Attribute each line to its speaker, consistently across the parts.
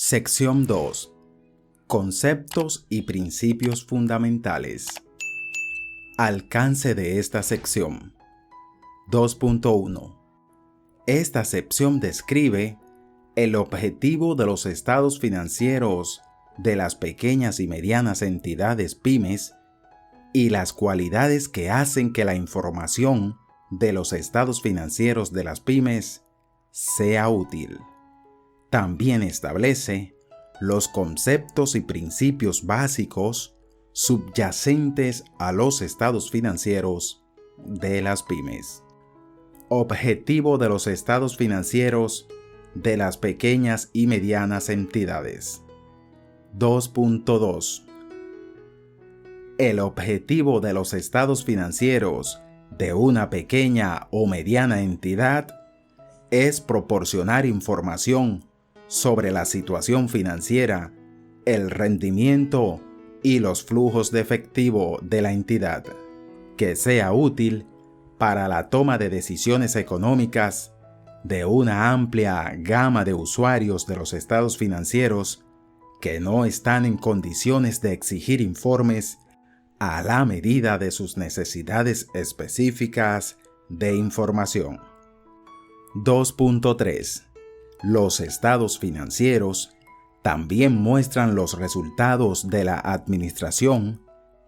Speaker 1: Sección 2. Conceptos y principios fundamentales. Alcance de esta sección. 2.1. Esta sección describe el objetivo de los estados financieros de las pequeñas y medianas entidades pymes y las cualidades que hacen que la información de los estados financieros de las pymes sea útil. También establece los conceptos y principios básicos subyacentes a los estados financieros de las pymes. Objetivo de los estados financieros de las pequeñas y medianas entidades. 2.2. El objetivo de los estados financieros de una pequeña o mediana entidad es proporcionar información sobre la situación financiera, el rendimiento y los flujos de efectivo de la entidad, que sea útil para la toma de decisiones económicas de una amplia gama de usuarios de los estados financieros que no están en condiciones de exigir informes a la medida de sus necesidades específicas de información. 2.3. Los estados financieros también muestran los resultados de la administración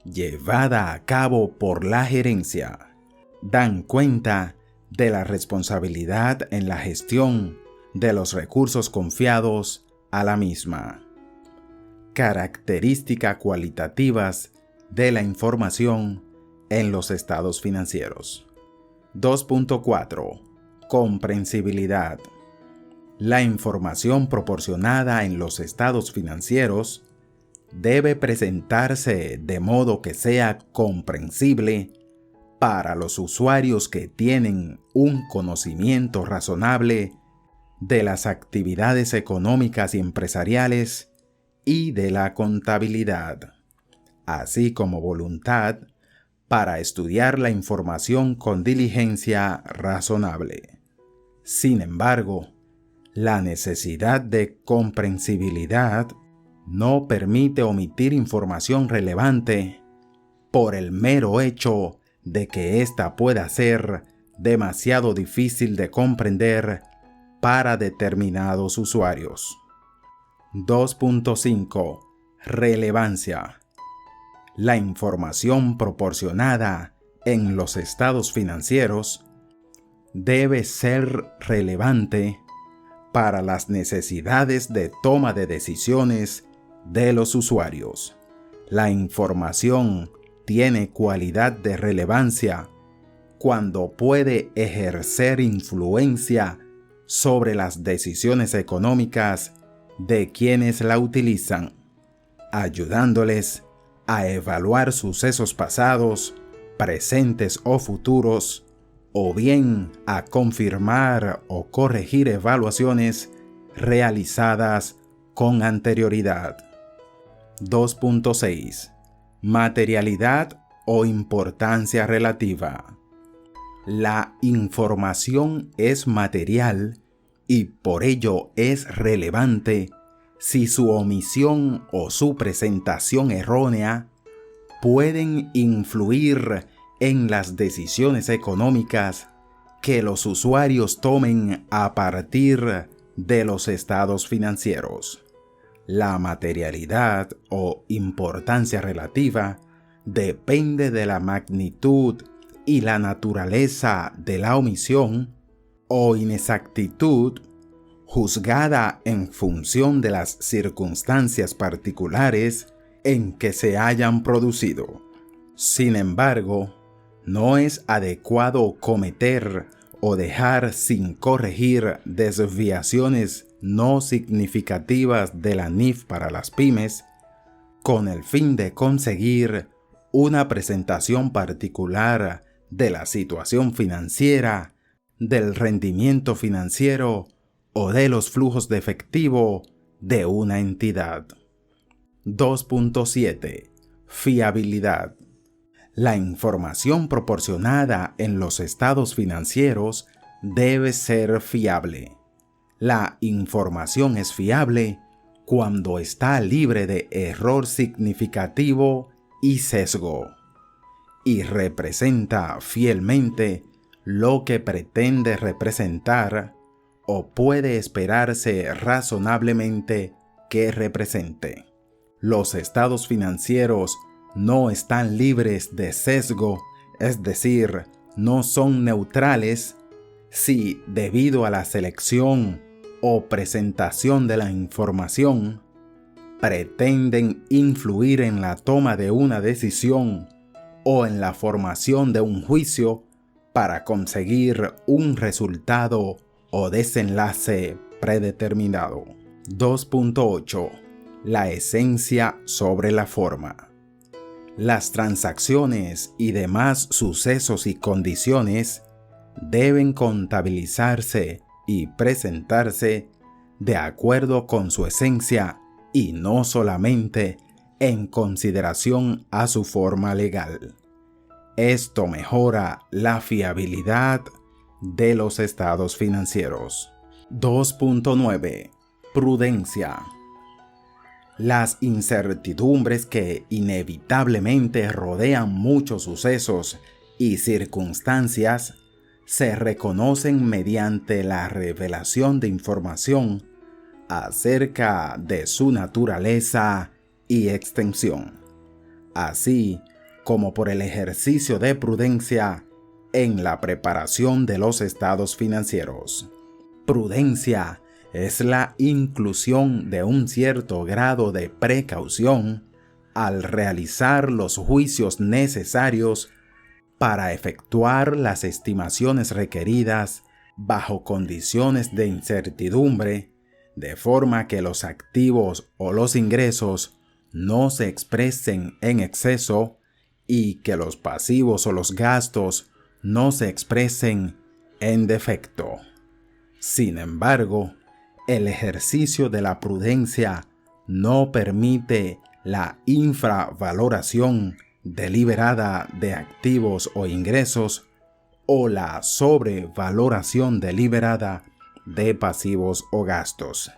Speaker 1: llevada a cabo por la gerencia. Dan cuenta de la responsabilidad en la gestión de los recursos confiados a la misma. Características cualitativas de la información en los estados financieros. 2.4. Comprensibilidad. La información proporcionada en los estados financieros debe presentarse de modo que sea comprensible para los usuarios que tienen un conocimiento razonable de las actividades económicas y empresariales y de la contabilidad, así como voluntad para estudiar la información con diligencia razonable. Sin embargo, la necesidad de comprensibilidad no permite omitir información relevante por el mero hecho de que ésta pueda ser demasiado difícil de comprender para determinados usuarios. 2.5. Relevancia. La información proporcionada en los estados financieros debe ser relevante para las necesidades de toma de decisiones de los usuarios. La información tiene cualidad de relevancia cuando puede ejercer influencia sobre las decisiones económicas de quienes la utilizan, ayudándoles a evaluar sucesos pasados, presentes o futuros, o bien a confirmar o corregir evaluaciones realizadas con anterioridad. 2.6. Materialidad o importancia relativa. La información es material y por ello es relevante si su omisión o su presentación errónea pueden influir en las decisiones económicas que los usuarios tomen a partir de los estados financieros. La materialidad o importancia relativa depende de la magnitud y la naturaleza de la omisión o inexactitud juzgada en función de las circunstancias particulares en que se hayan producido. Sin embargo, no es adecuado cometer o dejar sin corregir desviaciones no significativas de la NIF para las pymes con el fin de conseguir una presentación particular de la situación financiera, del rendimiento financiero o de los flujos de efectivo de una entidad. 2.7. Fiabilidad. La información proporcionada en los estados financieros debe ser fiable. La información es fiable cuando está libre de error significativo y sesgo, y representa fielmente lo que pretende representar o puede esperarse razonablemente que represente. Los estados financieros no están libres de sesgo, es decir, no son neutrales si, debido a la selección o presentación de la información, pretenden influir en la toma de una decisión o en la formación de un juicio para conseguir un resultado o desenlace predeterminado. 2.8. La esencia sobre la forma. Las transacciones y demás sucesos y condiciones deben contabilizarse y presentarse de acuerdo con su esencia y no solamente en consideración a su forma legal. Esto mejora la fiabilidad de los estados financieros. 2.9. Prudencia. Las incertidumbres que inevitablemente rodean muchos sucesos y circunstancias se reconocen mediante la revelación de información acerca de su naturaleza y extensión, así como por el ejercicio de prudencia en la preparación de los estados financieros. Prudencia es la inclusión de un cierto grado de precaución al realizar los juicios necesarios para efectuar las estimaciones requeridas bajo condiciones de incertidumbre, de forma que los activos o los ingresos no se expresen en exceso y que los pasivos o los gastos no se expresen en defecto. Sin embargo, el ejercicio de la prudencia no permite la infravaloración deliberada de activos o ingresos o la sobrevaloración deliberada de pasivos o gastos.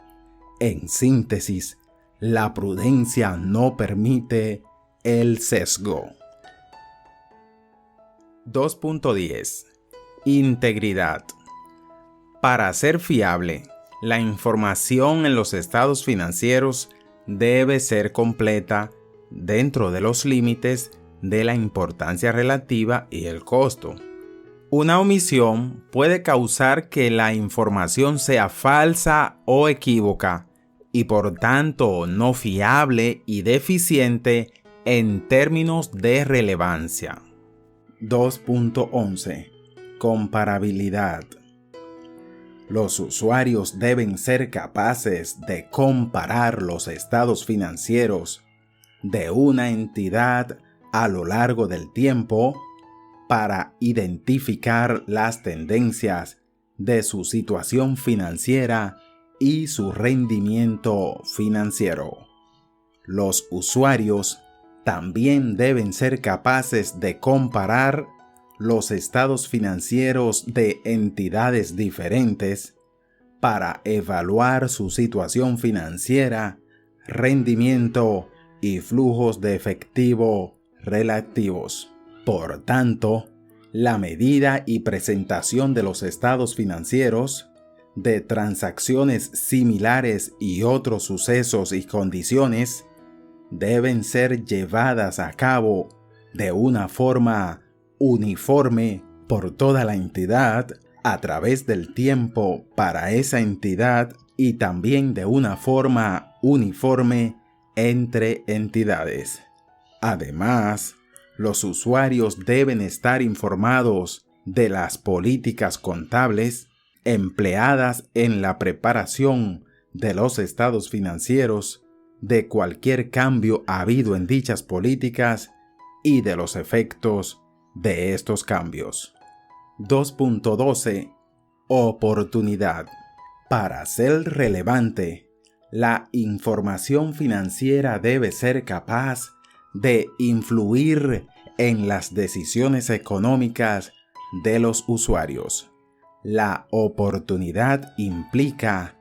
Speaker 1: En síntesis, la prudencia no permite el sesgo. 2.10. Integridad. Para ser fiable, la información en los estados financieros debe ser completa dentro de los límites de la importancia relativa y el costo. Una omisión puede causar que la información sea falsa o equívoca y por tanto no fiable y deficiente en términos de relevancia. 2.11. Comparabilidad. Los usuarios deben ser capaces de comparar los estados financieros de una entidad a lo largo del tiempo para identificar las tendencias de su situación financiera y su rendimiento financiero. Los usuarios también deben ser capaces de comparar los estados financieros de entidades diferentes para evaluar su situación financiera, rendimiento y flujos de efectivo relativos. Por tanto, la medida y presentación de los estados financieros, de transacciones similares y otros sucesos y condiciones deben ser llevadas a cabo de una forma uniforme por toda la entidad a través del tiempo para esa entidad y también de una forma uniforme entre entidades. Además, los usuarios deben estar informados de las políticas contables empleadas en la preparación de los estados financieros, de cualquier cambio habido en dichas políticas y de los efectos de estos cambios. 2.12. Oportunidad. Para ser relevante, la información financiera debe ser capaz de influir en las decisiones económicas de los usuarios. La oportunidad implica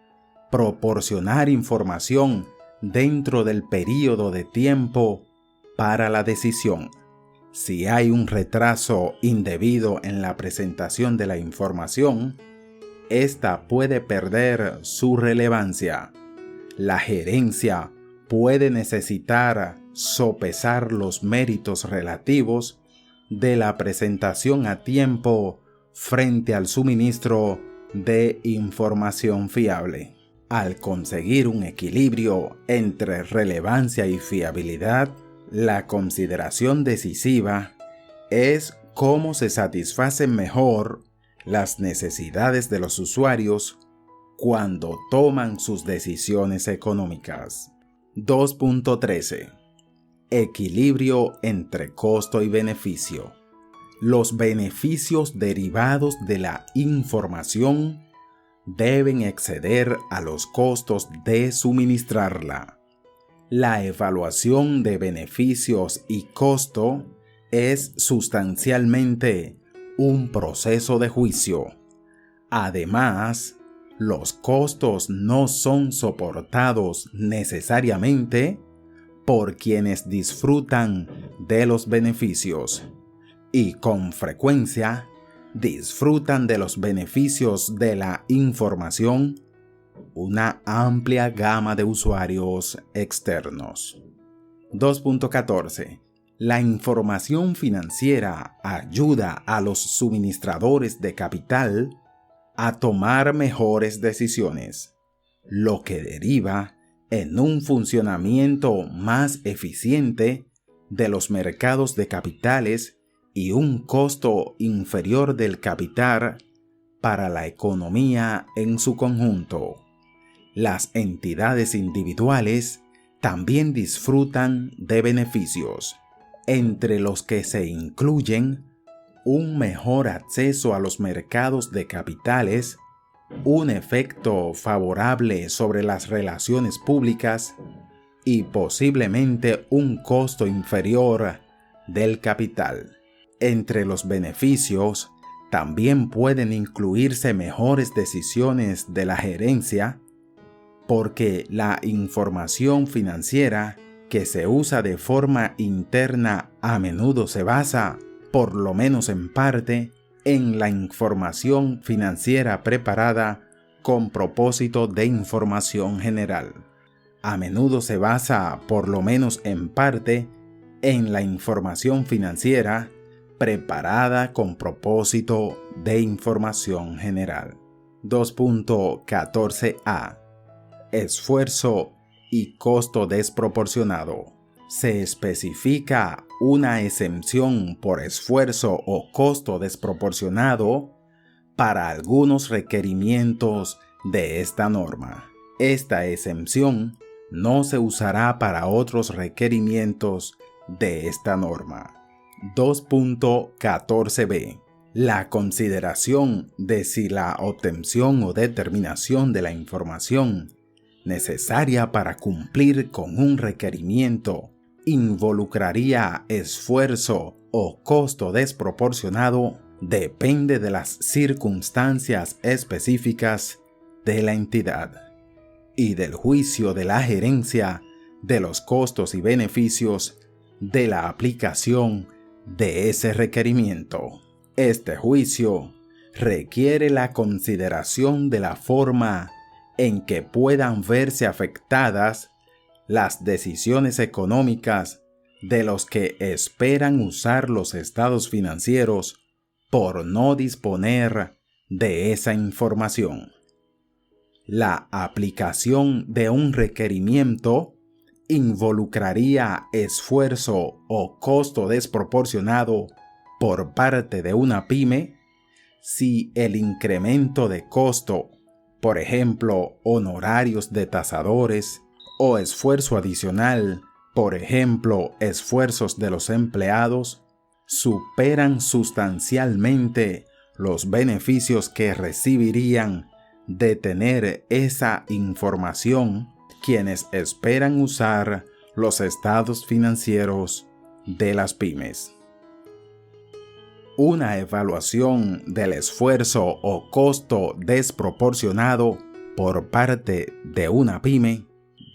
Speaker 1: proporcionar información dentro del período de tiempo para la decisión. Si hay un retraso indebido en la presentación de la información, esta puede perder su relevancia. La gerencia puede necesitar sopesar los méritos relativos de la presentación a tiempo frente al suministro de información fiable. Al conseguir un equilibrio entre relevancia y fiabilidad, la consideración decisiva es cómo se satisfacen mejor las necesidades de los usuarios cuando toman sus decisiones económicas. 2.13. Equilibrio entre costo y beneficio. Los beneficios derivados de la información deben exceder a los costos de suministrarla. La evaluación de beneficios y costo es sustancialmente un proceso de juicio. Además, los costos no son soportados necesariamente por quienes disfrutan de los beneficios y con frecuencia disfrutan de los beneficios de la información una amplia gama de usuarios externos. 2.14. La información financiera ayuda a los suministradores de capital a tomar mejores decisiones, lo que deriva en un funcionamiento más eficiente de los mercados de capitales y un costo inferior del capital para la economía en su conjunto. Las entidades individuales también disfrutan de beneficios, entre los que se incluyen un mejor acceso a los mercados de capitales, un efecto favorable sobre las relaciones públicas y posiblemente un costo inferior del capital. Entre los beneficios también pueden incluirse mejores decisiones de la gerencia, porque la información financiera que se usa de forma interna a menudo se basa, por lo menos en parte, en la información financiera preparada con propósito de información general. A menudo se basa, por lo menos en parte, en la información financiera preparada con propósito de información general. 2.14a. Esfuerzo y costo desproporcionado. Se especifica una exención por esfuerzo o costo desproporcionado para algunos requerimientos de esta norma. Esta exención no se usará para otros requerimientos de esta norma. 2.14b. La consideración de si la obtención o determinación de la información necesaria para cumplir con un requerimiento involucraría esfuerzo o costo desproporcionado depende de las circunstancias específicas de la entidad y del juicio de la gerencia de los costos y beneficios de la aplicación de ese requerimiento. Este juicio requiere la consideración de la forma en que puedan verse afectadas las decisiones económicas de los que esperan usar los estados financieros por no disponer de esa información. La aplicación de un requerimiento involucraría esfuerzo o costo desproporcionado por parte de una pyme si el incremento de costo, por ejemplo, honorarios de tasadores, o esfuerzo adicional, por ejemplo, esfuerzos de los empleados, superan sustancialmente los beneficios que recibirían de tener esa información quienes esperan usar los estados financieros de las pymes. Una evaluación del esfuerzo o costo desproporcionado por parte de una pyme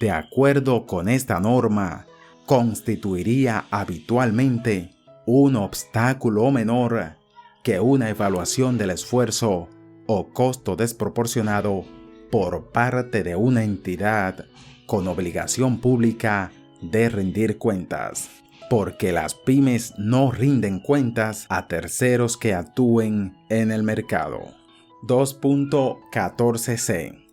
Speaker 1: de acuerdo con esta norma, constituiría habitualmente un obstáculo menor que una evaluación del esfuerzo o costo desproporcionado por parte de una entidad con obligación pública de rendir cuentas, porque las pymes no rinden cuentas a terceros que actúen en el mercado. 2.14c.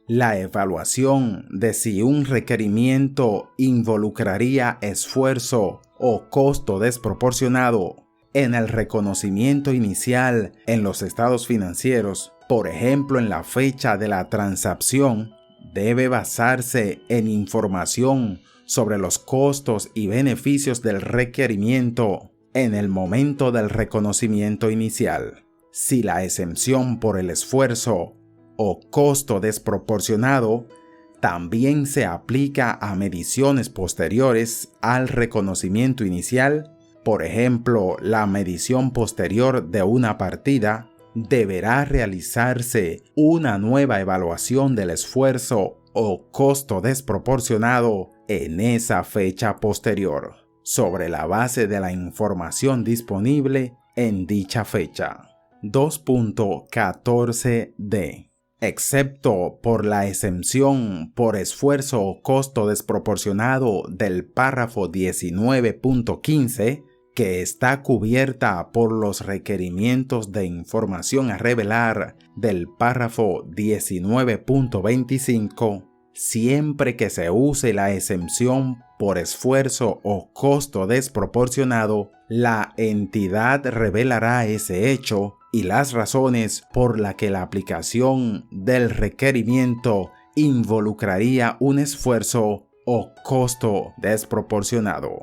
Speaker 1: La evaluación de si un requerimiento involucraría esfuerzo o costo desproporcionado en el reconocimiento inicial en los estados financieros, por ejemplo en la fecha de la transacción, debe basarse en información sobre los costos y beneficios del requerimiento en el momento del reconocimiento inicial. Si la exención por el esfuerzo o costo desproporcionado también se aplica a mediciones posteriores al reconocimiento inicial, por ejemplo, la medición posterior de una partida, deberá realizarse una nueva evaluación del esfuerzo o costo desproporcionado en esa fecha posterior, sobre la base de la información disponible en dicha fecha. 2.14d. Excepto por la exención por esfuerzo o costo desproporcionado del párrafo 19.15, que está cubierta por los requerimientos de información a revelar del párrafo 19.25, siempre que se use la exención por esfuerzo o costo desproporcionado, la entidad revelará ese hecho y las razones por las que la aplicación del requerimiento involucraría un esfuerzo o costo desproporcionado.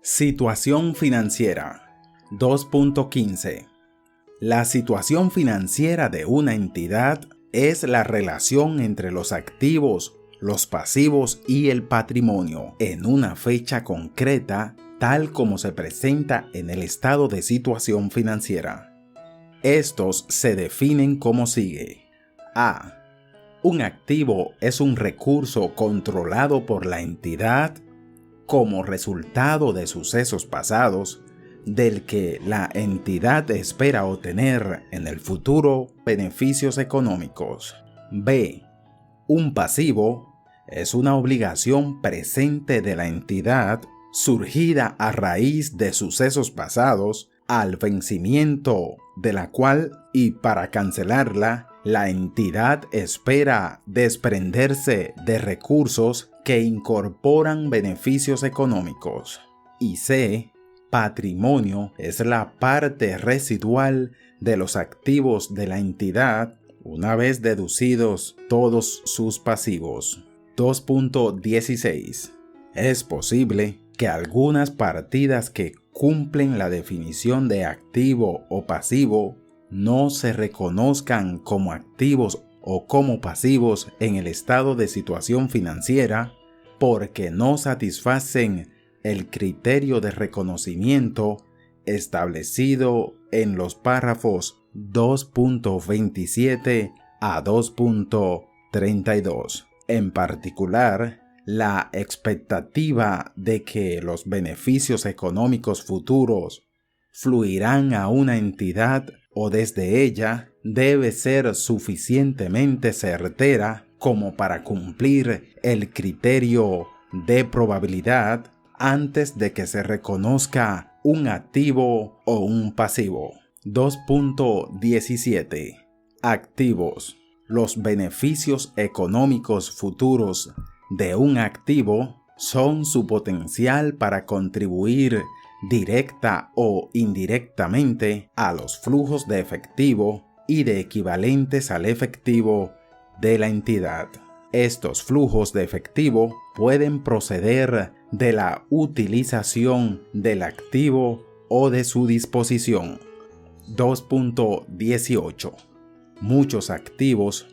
Speaker 1: Situación financiera. 2.15. La situación financiera de una entidad es la relación entre los activos, los pasivos y el patrimonio en una fecha concreta, tal como se presenta en el estado de situación financiera. Estos se definen como sigue. A. Un activo es un recurso controlado por la entidad como resultado de sucesos pasados, del que la entidad espera obtener en el futuro beneficios económicos. B. Un pasivo es una obligación presente de la entidad surgida a raíz de sucesos pasados, al vencimiento de la cual y para cancelarla, la entidad espera desprenderse de recursos que incorporan beneficios económicos. Y C. Patrimonio es la parte residual de los activos de la entidad una vez deducidos todos sus pasivos. 2.16. Es posible que algunas partidas que cumplen la definición de activo o pasivo no se reconozcan como activos o como pasivos en el estado de situación financiera porque no satisfacen el criterio de reconocimiento establecido en los párrafos 2.27 a 2.32. En particular, la expectativa de que los beneficios económicos futuros fluirán a una entidad o desde ella debe ser suficientemente certera como para cumplir el criterio de probabilidad antes de que se reconozca un activo o un pasivo. 2.17. Activos. Los beneficios económicos futuros de un activo son su potencial para contribuir directa o indirectamente a los flujos de efectivo y de equivalentes al efectivo de la entidad. Estos flujos de efectivo pueden proceder de la utilización del activo o de su disposición. 2.18. Muchos activos,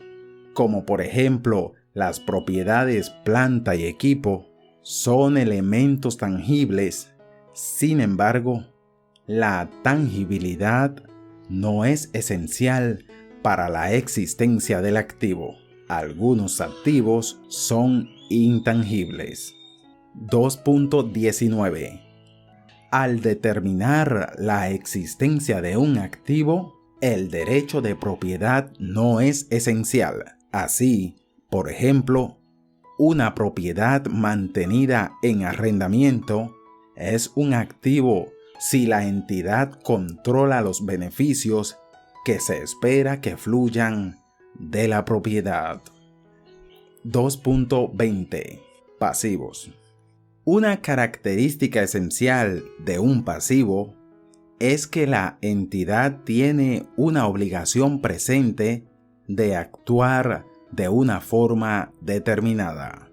Speaker 1: como por ejemplo las propiedades planta y equipo, son elementos tangibles. Sin embargo, la tangibilidad no es esencial para la existencia del activo. Algunos activos son intangibles. 2.19. Al determinar la existencia de un activo, el derecho de propiedad no es esencial. Así, por ejemplo, una propiedad mantenida en arrendamiento es un activo si la entidad controla los beneficios que se espera que fluyan de la propiedad. 2.20. Pasivos. Una característica esencial de un pasivo es que la entidad tiene una obligación presente de actuar de una forma determinada.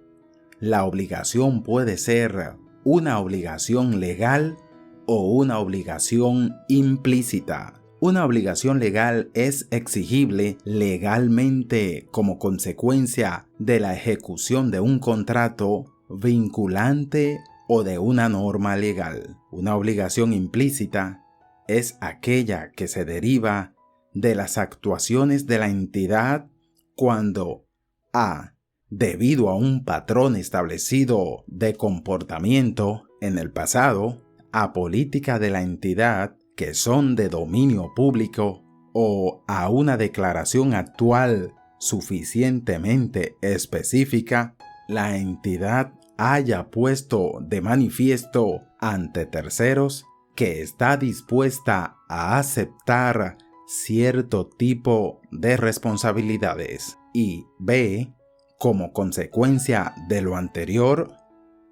Speaker 1: La obligación puede ser una obligación legal o una obligación implícita. Una obligación legal es exigible legalmente como consecuencia de la ejecución de un contrato vinculante o de una norma legal. Una obligación implícita es aquella que se deriva de las actuaciones de la entidad cuando a. Debido a un patrón establecido de comportamiento en el pasado, a política de la entidad que son de dominio público o a una declaración actual suficientemente específica, la entidad haya puesto de manifiesto ante terceros que está dispuesta a aceptar cierto tipo de responsabilidades y b. Como consecuencia de lo anterior,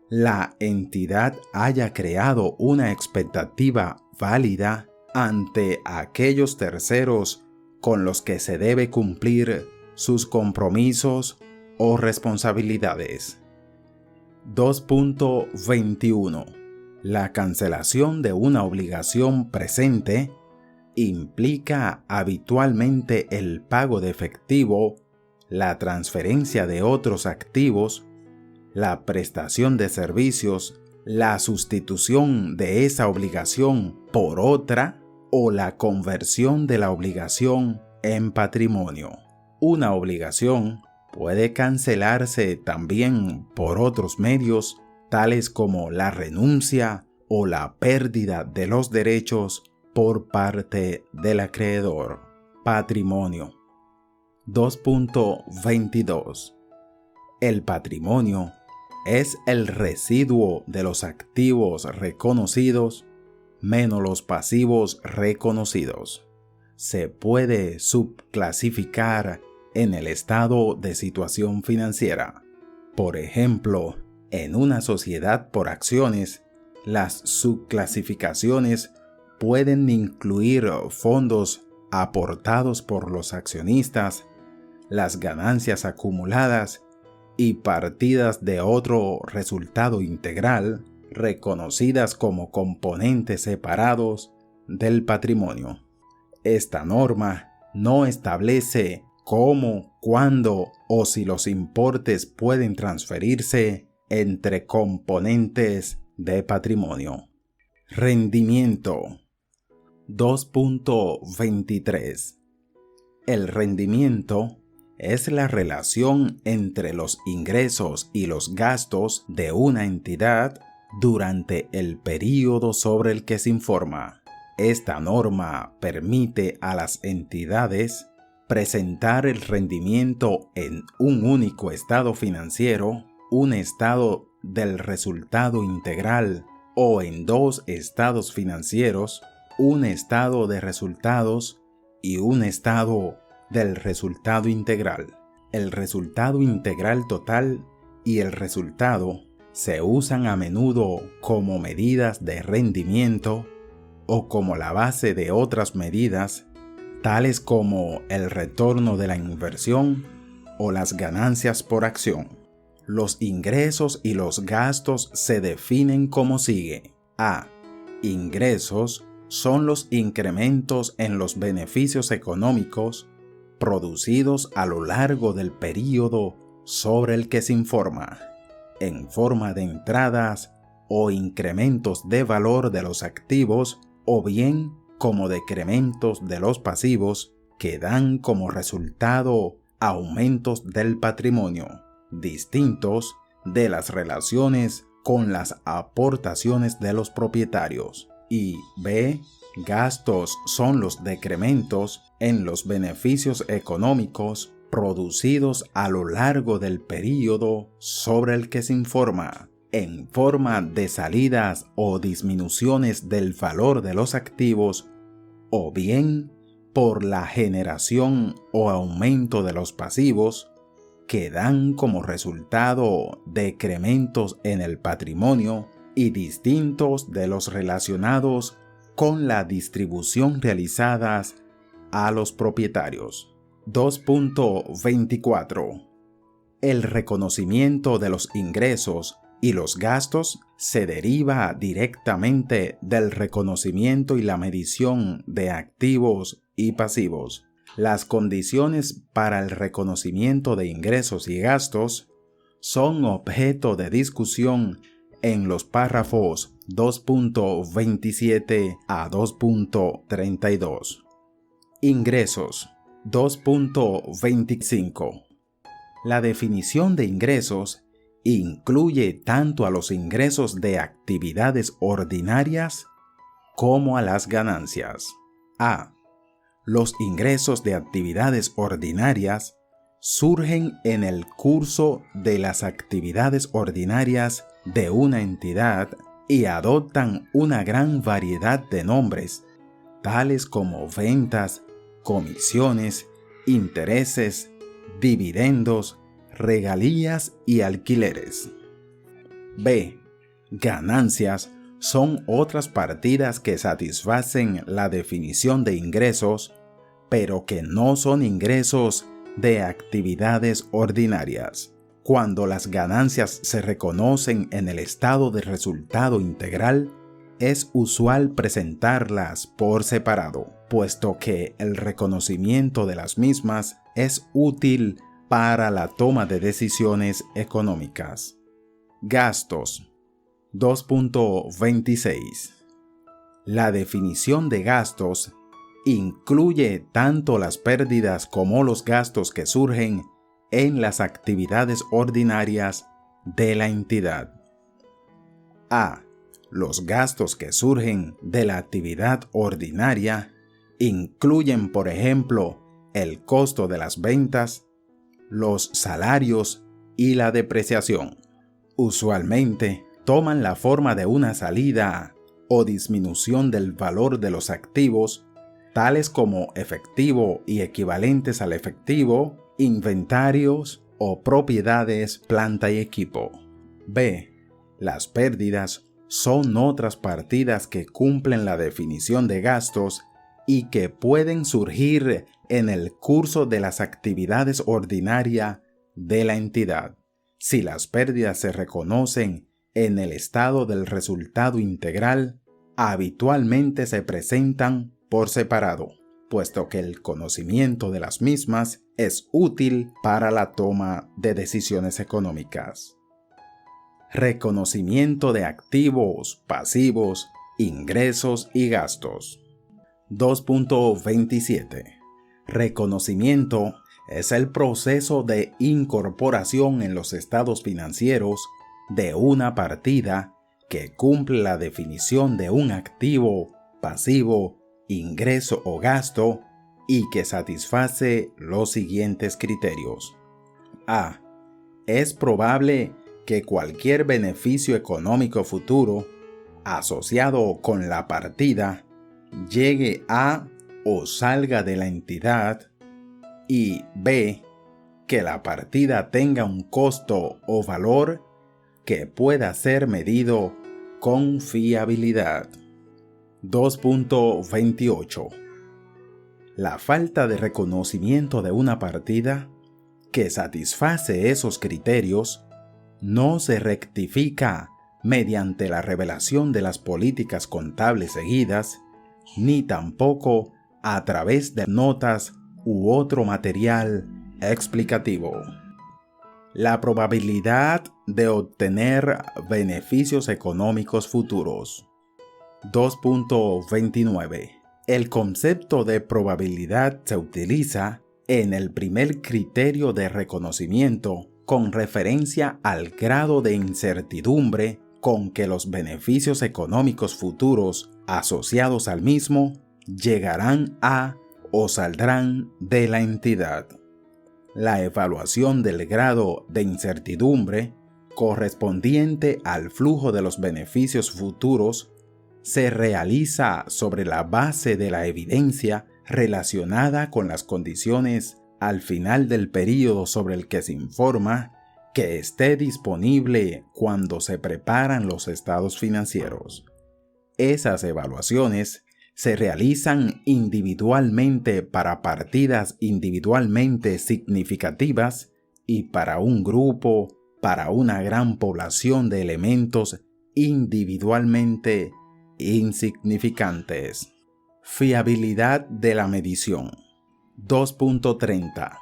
Speaker 1: la entidad haya creado una expectativa válida ante aquellos terceros con los que se debe cumplir sus compromisos o responsabilidades. 2.21. La cancelación de una obligación presente implica habitualmente el pago de efectivo, la transferencia de otros activos, la prestación de servicios, la sustitución de esa obligación por otra o la conversión de la obligación en patrimonio. Una obligación puede cancelarse también por otros medios, tales como la renuncia o la pérdida de los derechos por parte del acreedor. Patrimonio. 2.22. El patrimonio es el residuo de los activos reconocidos menos los pasivos reconocidos. Se puede subclasificar en el estado de situación financiera. Por ejemplo, en una sociedad por acciones, las subclasificaciones pueden incluir fondos aportados por los accionistas, las ganancias acumuladas y partidas de otro resultado integral reconocidas como componentes separados del patrimonio. Esta norma no establece cómo, cuándo o si los importes pueden transferirse entre componentes de patrimonio. Rendimiento. 2.23. El rendimiento es la relación entre los ingresos y los gastos de una entidad durante el período sobre el que se informa. Esta norma permite a las entidades presentar el rendimiento en un único estado financiero, un estado del resultado integral o en dos estados financieros, un estado de resultados y un estado del resultado integral. El resultado integral total y el resultado se usan a menudo como medidas de rendimiento o como la base de otras medidas, tales como el retorno de la inversión o las ganancias por acción. Los ingresos y los gastos se definen como sigue. A. Ingresos son los incrementos en los beneficios económicos producidos a lo largo del período sobre el que se informa, en forma de entradas o incrementos de valor de los activos o bien como decrementos de los pasivos que dan como resultado aumentos del patrimonio, distintos de las relaciones con las aportaciones de los propietarios. Y B. Gastos son los decrementos en los beneficios económicos producidos a lo largo del período sobre el que se informa, en forma de salidas o disminuciones del valor de los activos, o bien por la generación o aumento de los pasivos, que dan como resultado decrementos en el patrimonio y distintos de los relacionados con la distribución realizadas a los propietarios. 2.24. El reconocimiento de los ingresos y los gastos se deriva directamente del reconocimiento y la medición de activos y pasivos. Las condiciones para el reconocimiento de ingresos y gastos son objeto de discusión en los párrafos 2.27 a 2.32. Ingresos. 2.25. La definición de ingresos incluye tanto a los ingresos de actividades ordinarias como a las ganancias. A. Los ingresos de actividades ordinarias surgen en el curso de las actividades ordinarias de una entidad y adoptan una gran variedad de nombres, tales como ventas, comisiones, intereses, dividendos, regalías y alquileres. B. Ganancias son otras partidas que satisfacen la definición de ingresos, pero que no son ingresos de actividades ordinarias. Cuando las ganancias se reconocen en el estado de resultado integral, es usual presentarlas por separado, puesto que el reconocimiento de las mismas es útil para la toma de decisiones económicas. Gastos. 2.26. La definición de gastos incluye tanto las pérdidas como los gastos que surgen en las actividades ordinarias de la entidad. A. Los gastos que surgen de la actividad ordinaria incluyen, por ejemplo, el costo de las ventas, los salarios y la depreciación. Usualmente toman la forma de una salida o disminución del valor de los activos, tales como efectivo y equivalentes al efectivo, inventarios o propiedades, planta y equipo. B. Las pérdidas son otras partidas que cumplen la definición de gastos y que pueden surgir en el curso de las actividades ordinarias de la entidad. Si las pérdidas se reconocen en el estado del resultado integral, habitualmente se presentan por separado, puesto que el conocimiento de las mismas es útil para la toma de decisiones económicas. Reconocimiento de activos, pasivos, ingresos y gastos. 2.27. Reconocimiento es el proceso de incorporación en los estados financieros de una partida que cumple la definición de un activo, pasivo, ingreso o gasto y que satisface los siguientes criterios. A. Es probable que cualquier beneficio económico futuro asociado con la partida llegue a o salga de la entidad, y B. Que la partida tenga un costo o valor que pueda ser medido con fiabilidad. 2.28. La falta de reconocimiento de una partida que satisface esos criterios no se rectifica mediante la revelación de las políticas contables seguidas, ni tampoco a través de notas u otro material explicativo. La probabilidad de obtener beneficios económicos futuros. 2.29. El concepto de probabilidad se utiliza en el primer criterio de reconocimiento con referencia al grado de incertidumbre con que los beneficios económicos futuros asociados al mismo llegarán a o saldrán de la entidad. La evaluación del grado de incertidumbre correspondiente al flujo de los beneficios futuros se realiza sobre la base de la evidencia relacionada con las condiciones al final del período sobre el que se informa que esté disponible cuando se preparan los estados financieros. Esas evaluaciones se realizan individualmente para partidas individualmente significativas y para un grupo, para una gran población de elementos individualmente insignificantes. Fiabilidad de la medición. 2.30.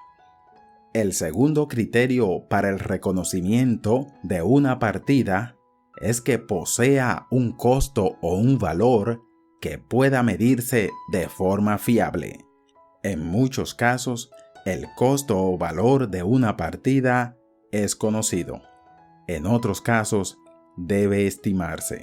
Speaker 1: El segundo criterio para el reconocimiento de una partida es que posea un costo o un valor que pueda medirse de forma fiable. En muchos casos, el costo o valor de una partida es conocido. En otros casos, debe estimarse.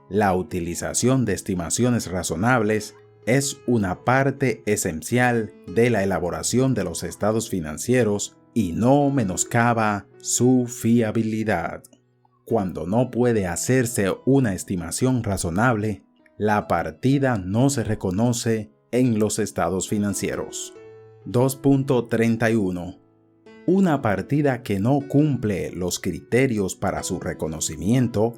Speaker 1: La utilización de estimaciones razonables es una parte esencial de la elaboración de los estados financieros y no menoscaba su fiabilidad. Cuando no puede hacerse una estimación razonable, la partida no se reconoce en los estados financieros. 2.31. Una partida que no cumple los criterios para su reconocimiento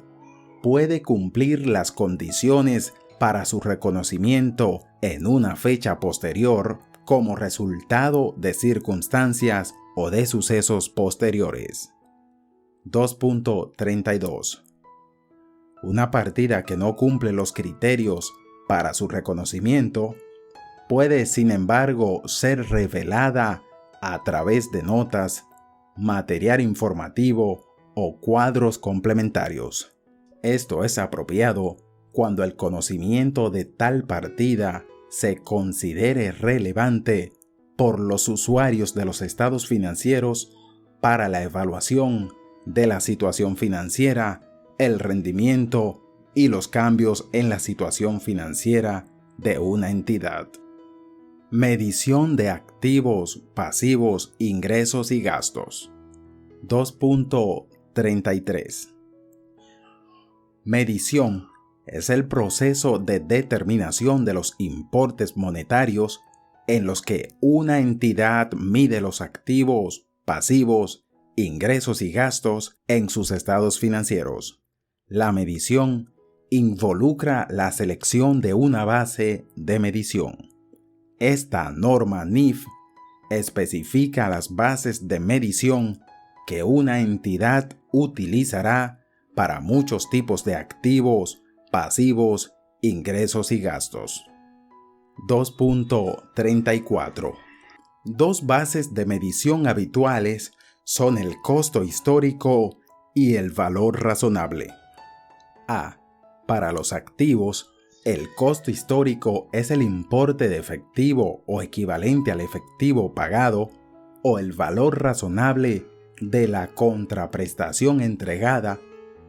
Speaker 1: puede cumplir las condiciones para su reconocimiento en una fecha posterior como resultado de circunstancias o de sucesos posteriores. 2.32. Una partida que no cumple los criterios para su reconocimiento puede, sin embargo, ser revelada a través de notas, material informativo o cuadros complementarios. Esto es apropiado cuando el conocimiento de tal partida se considere relevante por los usuarios de los estados financieros para la evaluación de la situación financiera, el rendimiento y los cambios en la situación financiera de una entidad. Medición de activos, pasivos, ingresos y gastos. 2.33. Medición es el proceso de determinación de los importes monetarios en los que una entidad mide los activos, pasivos, ingresos y gastos en sus estados financieros. La medición involucra la selección de una base de medición. Esta norma NIF especifica las bases de medición que una entidad utilizará para muchos tipos de activos, pasivos, ingresos y gastos. 2.34. Dos bases de medición habituales son el costo histórico y el valor razonable. A. Para los activos, el costo histórico es el importe de efectivo o equivalente al efectivo pagado o el valor razonable de la contraprestación entregada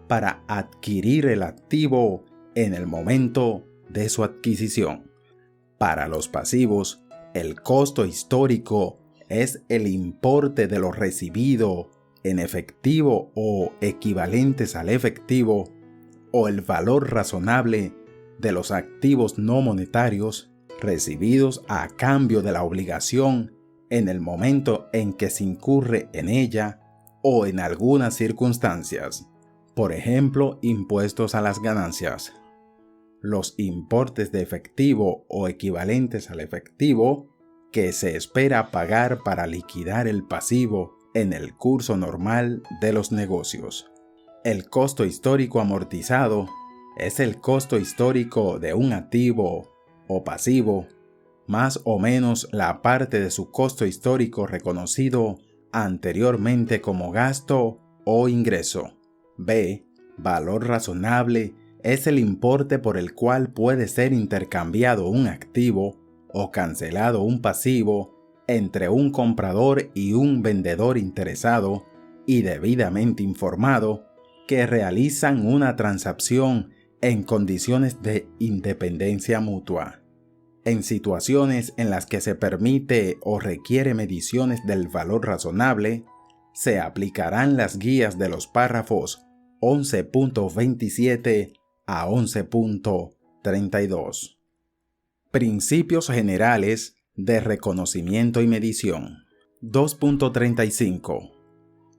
Speaker 1: para adquirir el activo en el momento de su adquisición. Para los pasivos, el costo histórico es el importe de lo recibido en efectivo o equivalentes al efectivo o el valor razonable de los activos no monetarios recibidos a cambio de la obligación en el momento en que se incurre en ella o en algunas circunstancias. Por ejemplo, impuestos a las ganancias. Los importes de efectivo o equivalentes al efectivo que se espera pagar para liquidar el pasivo en el curso normal de los negocios. El costo histórico amortizado es el costo histórico de un activo o pasivo, más o menos la parte de su costo histórico reconocido anteriormente como gasto o ingreso. B. Valor razonable es el importe por el cual puede ser intercambiado un activo o cancelado un pasivo entre un comprador y un vendedor interesado y debidamente informado que realizan una transacción en condiciones de independencia mutua. En situaciones en las que se permite o requiere mediciones del valor razonable, se aplicarán las guías de los párrafos 11.27 a 11.32. Principios generales de reconocimiento y medición. 2.35.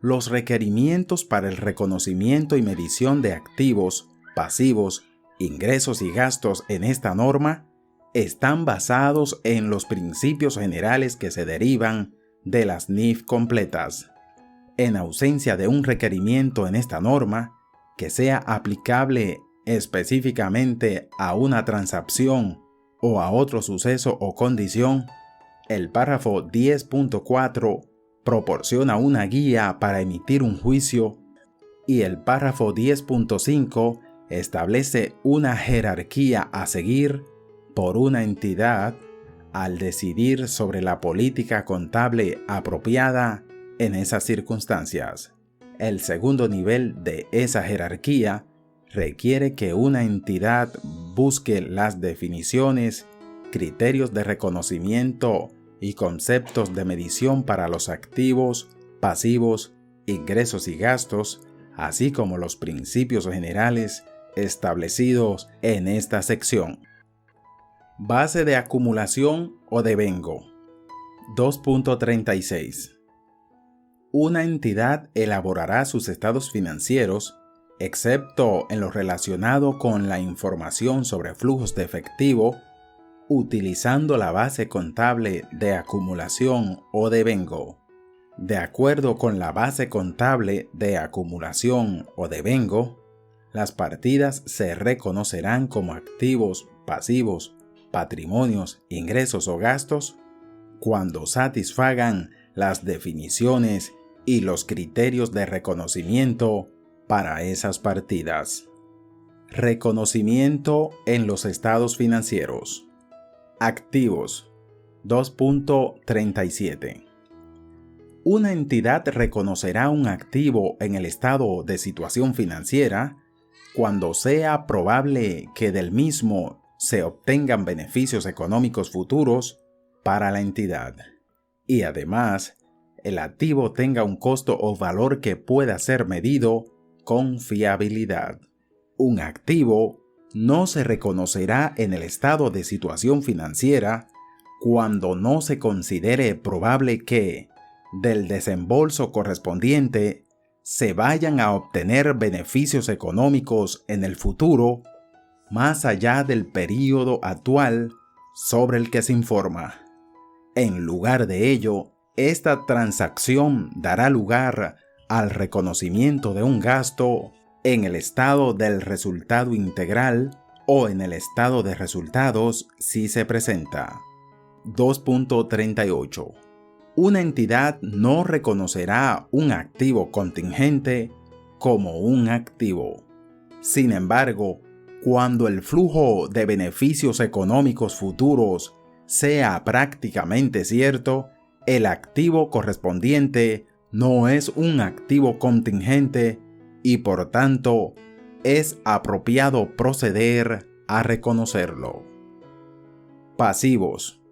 Speaker 1: Los requerimientos para el reconocimiento y medición de activos, pasivos, ingresos y gastos en esta norma están basados en los principios generales que se derivan de las NIF completas. En ausencia de un requerimiento en esta norma que sea aplicable específicamente a una transacción o a otro suceso o condición, el párrafo 10.4 proporciona una guía para emitir un juicio y el párrafo 10.5 establece una jerarquía a seguir por una entidad al decidir sobre la política contable apropiada en esas circunstancias. El segundo nivel de esa jerarquía requiere que una entidad busque las definiciones, criterios de reconocimiento y conceptos de medición para los activos, pasivos, ingresos y gastos, así como los principios generales establecidos en esta sección. Base de acumulación o devengo. 2.36. Una entidad elaborará sus estados financieros, excepto en lo relacionado con la información sobre flujos de efectivo, utilizando la base contable de acumulación o devengo. De acuerdo con la base contable de acumulación o devengo, las partidas se reconocerán como activos, pasivos, patrimonios, ingresos o gastos cuando satisfagan las definiciones y los criterios de reconocimiento para esas partidas. Reconocimiento en los estados financieros. Activos. 2.37. Una entidad reconocerá un activo en el estado de situación financiera cuando sea probable que del mismo se obtengan beneficios económicos futuros para la entidad y además el activo tenga un costo o valor que pueda ser medido con fiabilidad. Un activo no se reconocerá en el estado de situación financiera cuando no se considere probable que, del desembolso correspondiente, se vayan a obtener beneficios económicos en el futuro, más allá del período actual sobre el que se informa. En lugar de ello, esta transacción dará lugar al reconocimiento de un gasto en el estado del resultado integral o en el estado de resultados si se presenta. 2.38. Una entidad no reconocerá un activo contingente como un activo. Sin embargo, cuando el flujo de beneficios económicos futuros sea prácticamente cierto, el activo correspondiente no es un activo contingente y por tanto es apropiado proceder a reconocerlo. Pasivos.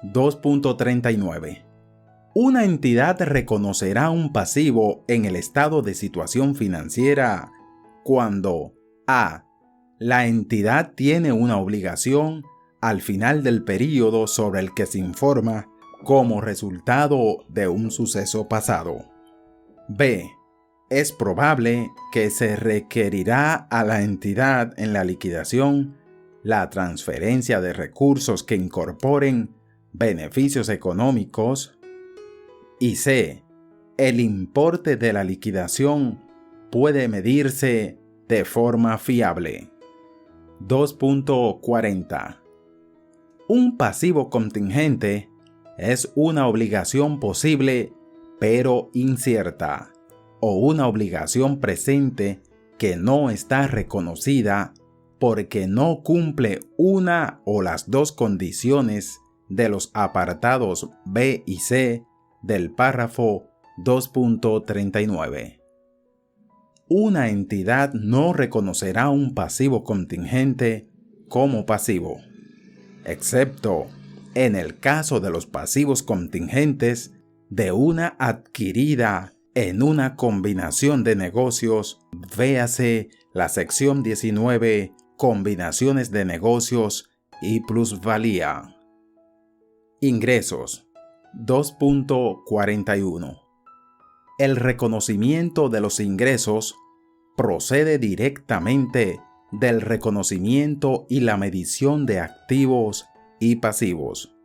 Speaker 1: 2.39. Una entidad reconocerá un pasivo en el estado de situación financiera cuando a. La entidad tiene una obligación al final del período sobre el que se informa como resultado de un suceso pasado. B. Es probable que se requerirá a la entidad en la liquidación la transferencia de recursos que incorporen beneficios económicos. Y C. El importe de la liquidación puede medirse de forma fiable. 2.40. Un pasivo contingente es una obligación posible pero incierta, o una obligación presente que no está reconocida porque no cumple una o las dos condiciones de los apartados B y C del párrafo 2.39. Una entidad no reconocerá un pasivo contingente como pasivo, excepto en el caso de los pasivos contingentes de una adquirida en una combinación de negocios, véase la sección 19, combinaciones de negocios y plusvalía. Ingresos 2.41. El reconocimiento de los ingresos procede directamente del reconocimiento y la medición de activos y pasivos.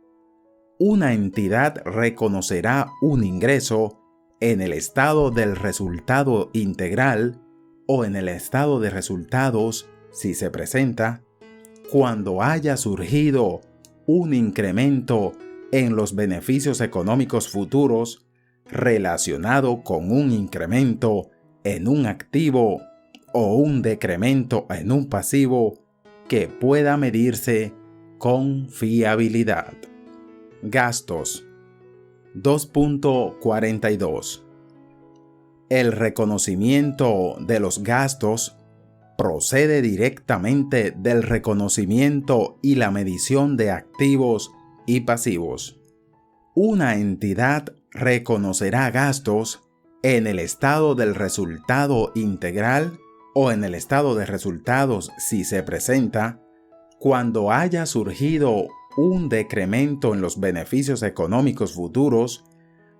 Speaker 1: Una entidad reconocerá un ingreso en el estado del resultado integral o en el estado de resultados, si se presenta, cuando haya surgido un incremento en los beneficios económicos futuros relacionado con un incremento en un activo o un decremento en un pasivo que pueda medirse con fiabilidad. Gastos 2.42. El reconocimiento de los gastos procede directamente del reconocimiento y la medición de activos y pasivos. Una entidad reconocerá gastos en el estado del resultado integral o en el estado de resultados si se presenta, cuando haya surgido un decremento en los beneficios económicos futuros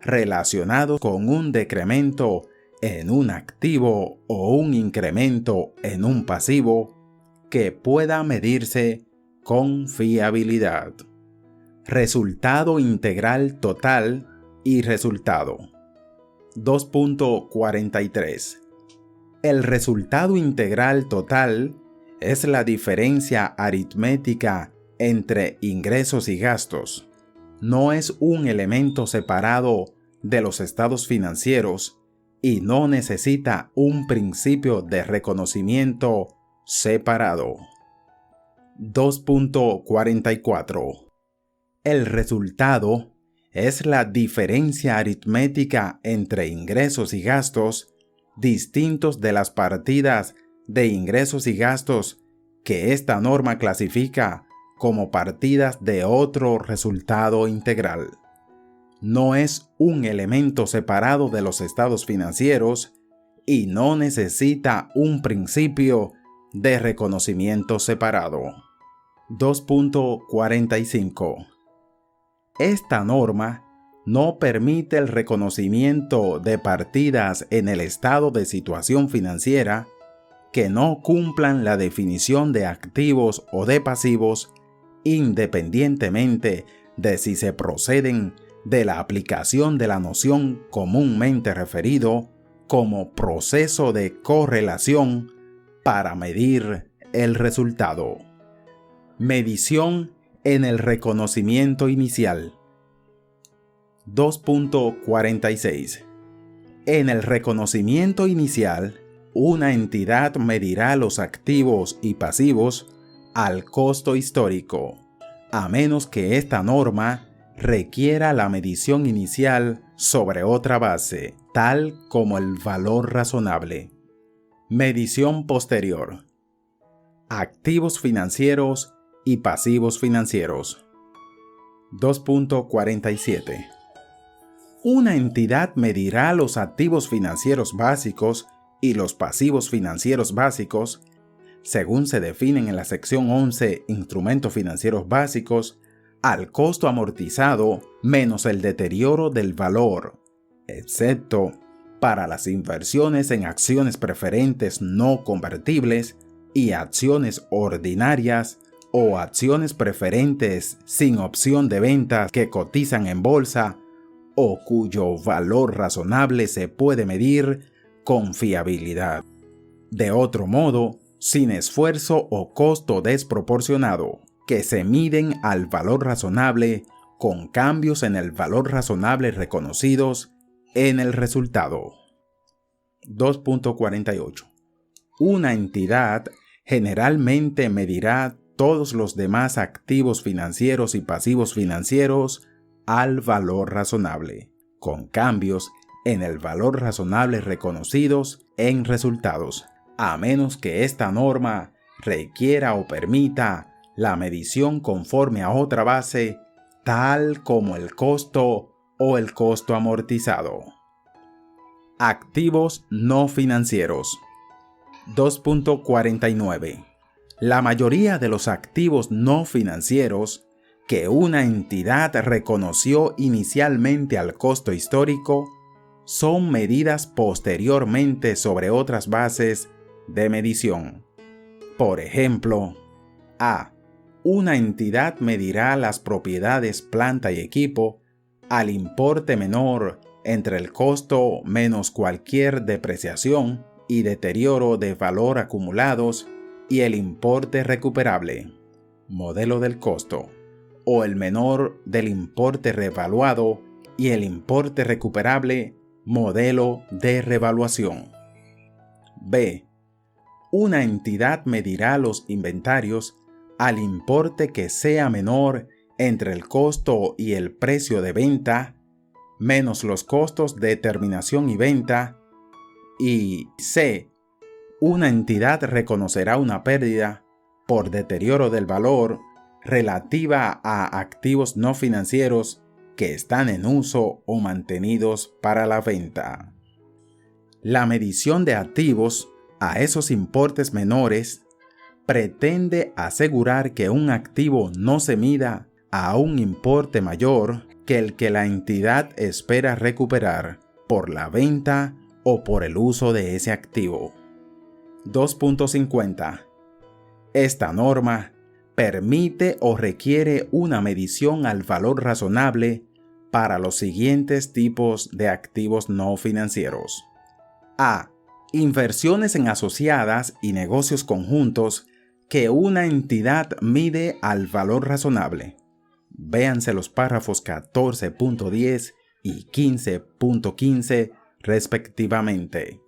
Speaker 1: relacionado con un decremento en un activo o un incremento en un pasivo que pueda medirse con fiabilidad. Resultado integral total y resultado. 2.43. El resultado integral total es la diferencia aritmética entre ingresos y gastos. No es un elemento separado de los estados financieros y no necesita un principio de reconocimiento separado. 2.44. El resultado es la diferencia aritmética entre ingresos y gastos distintos de las partidas de ingresos y gastos que esta norma clasifica como partidas de otro resultado integral. No es un elemento separado de los estados financieros y no necesita un principio de reconocimiento separado. 2.45. Esta norma no permite el reconocimiento de partidas en el estado de situación financiera que no cumplan la definición de activos o de pasivos independientemente de si se proceden de la aplicación de la noción comúnmente referido como proceso de correlación para medir el resultado. Medición en el reconocimiento inicial. 2.46. En el reconocimiento inicial, una entidad medirá los activos y pasivos al costo histórico, a menos que esta norma requiera la medición inicial sobre otra base, tal como el valor razonable. Medición posterior. Activos financieros y pasivos financieros. 2.47. Una entidad medirá los activos financieros básicos y los pasivos financieros básicos, según se definen en la sección 11, Instrumentos financieros básicos, al costo amortizado menos el deterioro del valor, excepto para las inversiones en acciones preferentes no convertibles y acciones ordinarias o acciones preferentes sin opción de venta que cotizan en bolsa o cuyo valor razonable se puede medir con fiabilidad. De otro modo, sin esfuerzo o costo desproporcionado, que se miden al valor razonable con cambios en el valor razonable reconocidos en el resultado. 2.48. Una entidad generalmente medirá todos los demás activos financieros y pasivos financieros al valor razonable, con cambios en el valor razonable reconocidos en resultados, a menos que esta norma requiera o permita la medición conforme a otra base, tal como el costo o el costo amortizado. Activos no financieros. 2.49. La mayoría de los activos no financieros que una entidad reconoció inicialmente al costo histórico son medidas posteriormente sobre otras bases de medición. Por ejemplo, A. Una entidad medirá las propiedades planta y equipo al importe menor entre el costo menos cualquier depreciación y deterioro de valor acumulados y el importe recuperable, modelo del costo, o el menor del importe revaluado y el importe recuperable, modelo de revaluación. B. Una entidad medirá los inventarios al importe que sea menor entre el costo y el precio de venta, menos los costos de terminación y venta. Y C. Una entidad reconocerá una pérdida por deterioro del valor relativa a activos no financieros que están en uso o mantenidos para la venta. La medición de activos a esos importes menores pretende asegurar que un activo no se mida a un importe mayor que el que la entidad espera recuperar por la venta o por el uso de ese activo. 2.50. Esta norma permite o requiere una medición al valor razonable para los siguientes tipos de activos no financieros. A. Inversiones en asociadas y negocios conjuntos que una entidad mide al valor razonable. Véanse los párrafos 14.10 y 15.15 respectivamente.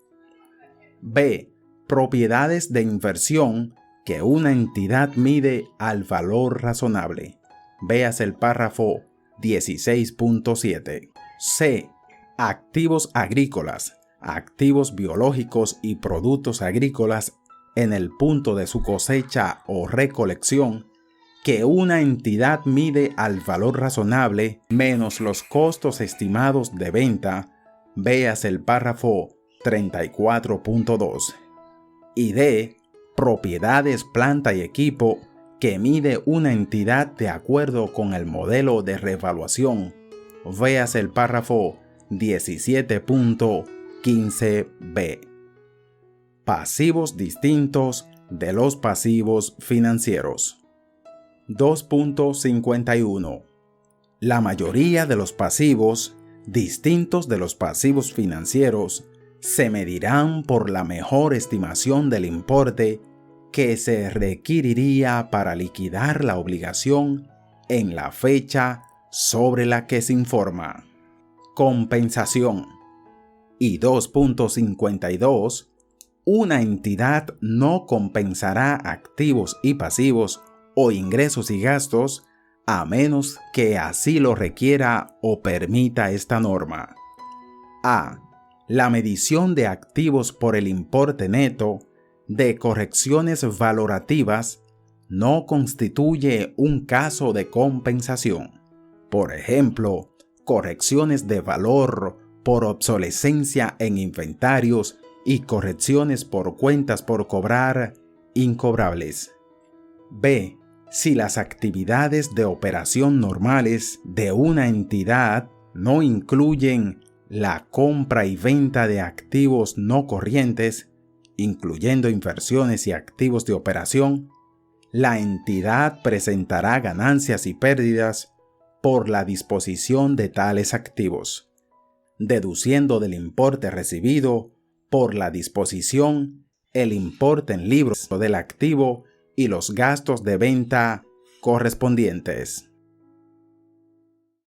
Speaker 1: B. Propiedades de inversión que una entidad mide al valor razonable. Véase el párrafo 16.7. C. Activos agrícolas, activos biológicos y productos agrícolas en el punto de su cosecha o recolección que una entidad mide al valor razonable menos los costos estimados de venta. Véase el párrafo 34.2. Y D. Propiedades, planta y equipo que mide una entidad de acuerdo con el modelo de revaluación. Véase el párrafo 17.15b. Pasivos distintos de los pasivos financieros. 2.51. La mayoría de los pasivos distintos de los pasivos financieros se medirán por la mejor estimación del importe que se requeriría para liquidar la obligación en la fecha sobre la que se informa. Compensación. Y 2.52. Una entidad no compensará activos y pasivos o ingresos y gastos a menos que así lo requiera o permita esta norma. A. La medición de activos por el importe neto de correcciones valorativas no constituye un caso de compensación. Por ejemplo, correcciones de valor por obsolescencia en inventarios y correcciones por cuentas por cobrar incobrables. B. Si las actividades de operación normales de una entidad no incluyen la compra y venta de activos no corrientes, incluyendo inversiones y activos de operación, la entidad presentará ganancias y pérdidas por la disposición de tales activos, deduciendo del importe recibido por la disposición el importe en libros del activo y los gastos de venta correspondientes.